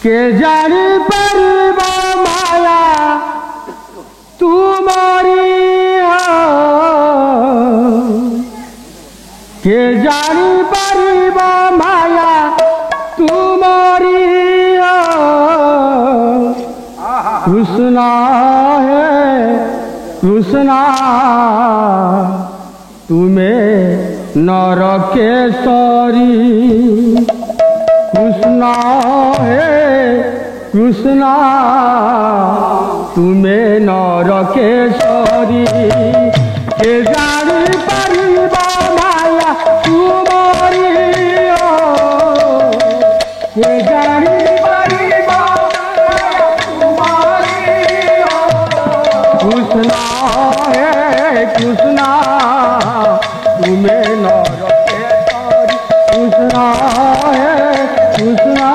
के जानी परिबा माया तुम्हारी के जानी परिबा माया तुम्हारी कृष्णा है कृष्णा तुम्हें नरकेश्वरी कृष्णा है कृष्णा तुम्हें नरकेश्वरी के जानी परिबा माया तुम्हारी के जानी परिबा माया तुम्हारी कृष्णा है कृष्णा तुम्हें नरकेश्वरी कृष्णा है कृष्णा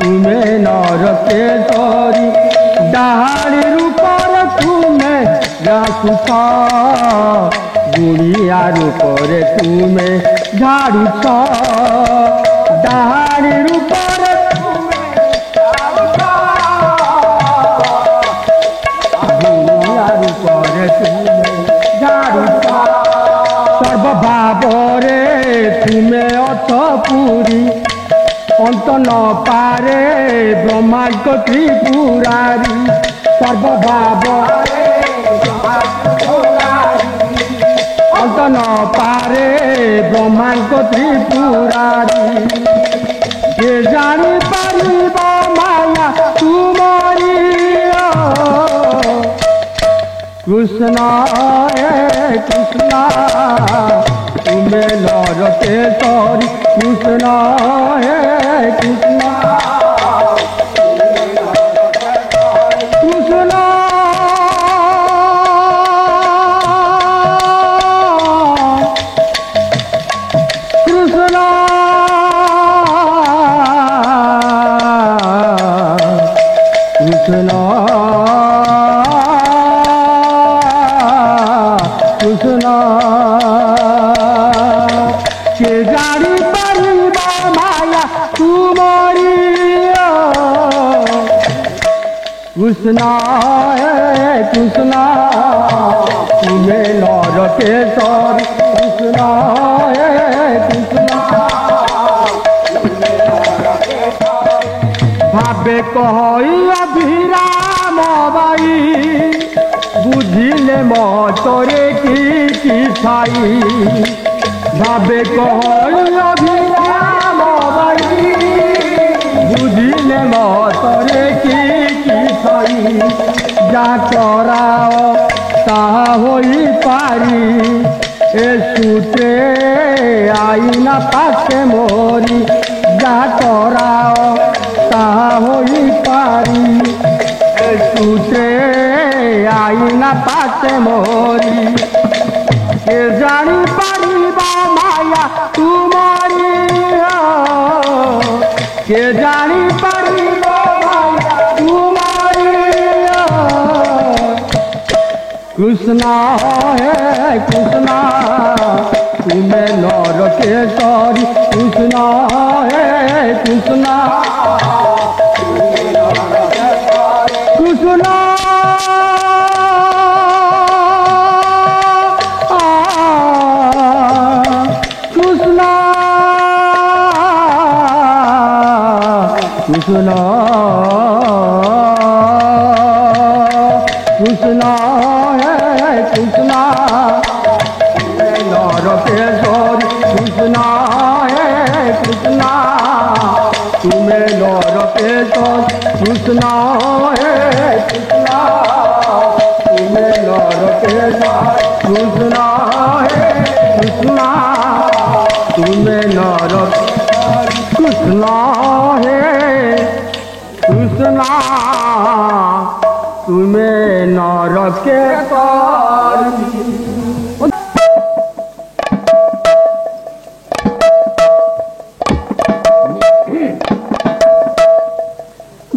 तुम्हें नरकेश्वरी डाहाड़ी रूपर तुम्हें राखुछ गुड़िया रूपर तुम्हें झाड़ुछ डाहाड़ी रूपर गुड़िया रूपर तुम्हें झाड़ुछ सर्वभावरे तुम्हें अथ पुरी अंत न पारे ब्रह्मांड त्रिपुरारी सर्वभाव अंत न पारे ब्रह्मांड त्रिपुरारी के जानी परिबा माया तुम्हारी कृष्णा है कृष्णा तुम्हें नरकेश्वरी कृष्णा है कृष्णा कृष्णा कृष्णा कृष्णा कृष्णा के जानी परिबा माया तुम्हारी कृष्णा है कृष्णा तुम्हें नरकेश्वरी कृष्णा है कृष्णा भावे कही अभिराम बाई बुझिले मतरे की छाई भावे कही अभिराम बाई बुझिले मतरे की छाई जा कराओ ताहा होई पारी ए सूत्रे आईना पाके मोरी जा कराओ ताहा होई पारी ए सूत्रे आईना पाके मोरी के जानी परिबा माया तुम्हारी के जानी परिबा माया तुम्हारी कृष्णा है कृष्णा तुम्हें नरकेश्वरी कृष्णा है कृष्णा कृष्णा कृष्णा कृष्णा कृष्णा है कृष्णा नरकेश्वरी कृष्णा है कृष्णा तुम्हें नरकेश्वरी कृष्णा है कृष्णा तुम्हें नरकेश्वरी कृष्णा है कृष्णा तुम्हें नरकेश्वरी कृष्णा है कृष्णा तुम्हें नरकेश्वरी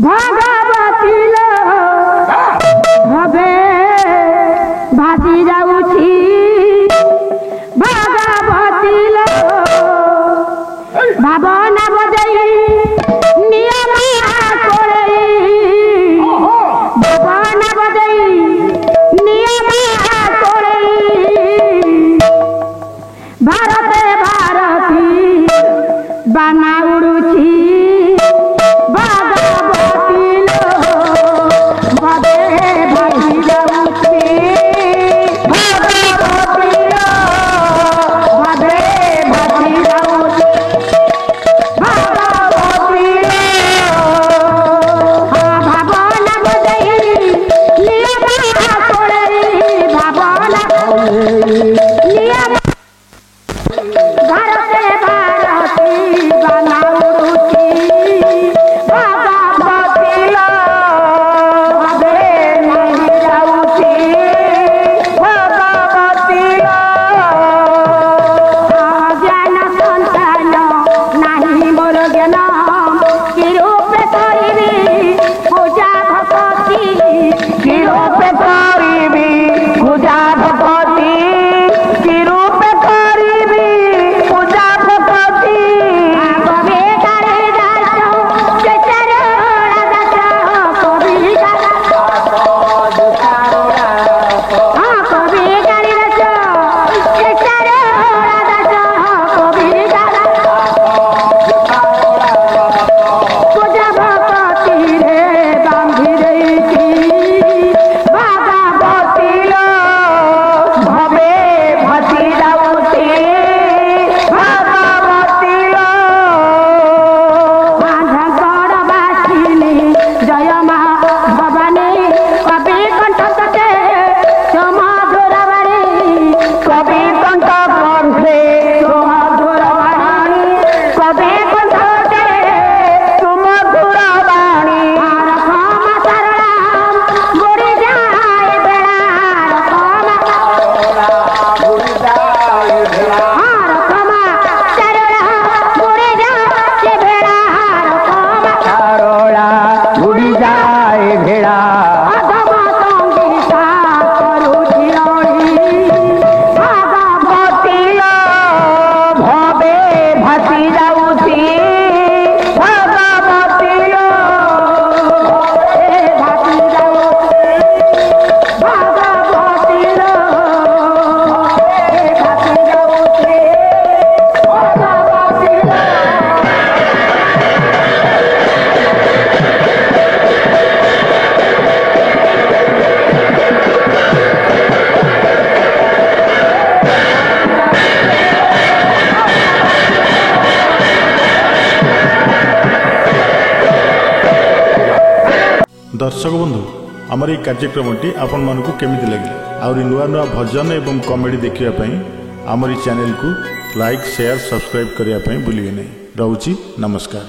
भगवती भवे भासी जाऊची भगवती भावना बजाई नियम ଅଧମ ସଙ୍ଗୀତା କରୁଛି ରହି ଭାଗବତୀର ଭବେ ଭାସି ଯାଉଛି ଭାଗବତୀର ଭବେ ଭାସି ଯାଉଛି ଭାଗବତୀର ଭବେ ଭାସି ଯାଉଛି ଭାଗବତୀର। दर्शक बंधु आमर ये कार्यक्रमटी आपण मानकु केमिति लगे आउरी नुआ नुआ भजन एवं कॉमेडी देखिया पई आमर चैनल को लाइक शेयर सब्सक्राइब करिया पई भूलिए नहीं। रहूची नमस्कार।